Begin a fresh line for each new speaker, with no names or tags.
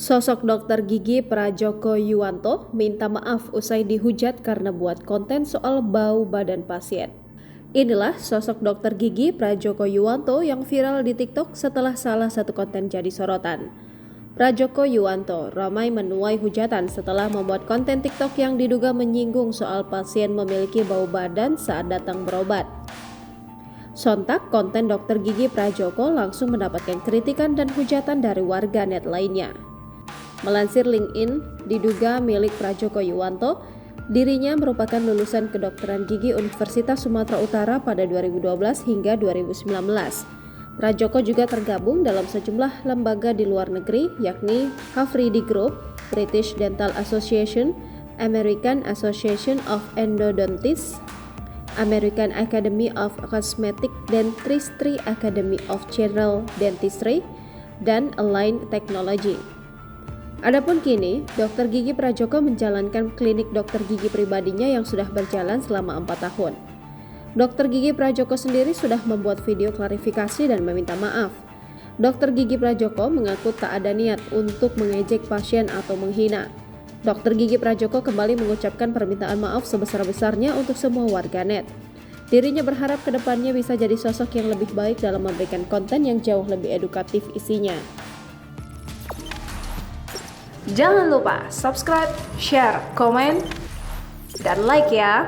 Sosok dokter gigi Prajoko Yuwanto minta maaf usai dihujat karena buat konten soal bau badan pasien. Inilah sosok dokter gigi Prajoko Yuwanto yang viral di TikTok setelah salah satu konten jadi sorotan. Prajoko Yuwanto ramai menuai hujatan setelah membuat konten TikTok yang diduga menyinggung soal pasien memiliki bau badan saat datang berobat. Sontak, konten dokter gigi Prajoko langsung mendapatkan kritikan dan hujatan dari warganet lainnya. Melansir LinkedIn, diduga milik Prajoko Yuwanto, dirinya merupakan lulusan kedokteran gigi Universitas Sumatera Utara pada 2012 hingga 2019. Prajoko juga tergabung dalam sejumlah lembaga di luar negeri, yakni Hafridi Group, British Dental Association, American Association of Endodontists, American Academy of Cosmetic Dentistry, Academy of General Dentistry, dan Align Technology. Adapun kini, dokter gigi Prajoko menjalankan klinik dokter gigi pribadinya yang sudah berjalan selama 4 tahun. Dokter gigi Prajoko sendiri sudah membuat video klarifikasi dan meminta maaf. Dokter gigi Prajoko mengaku tak ada niat untuk mengejek pasien atau menghina. Dokter gigi Prajoko kembali mengucapkan permintaan maaf sebesar-besarnya untuk semua warganet. Dirinya berharap kedepannya bisa jadi sosok yang lebih baik dalam memberikan konten yang jauh lebih edukatif isinya.
Jangan lupa subscribe, share, komen, dan like ya!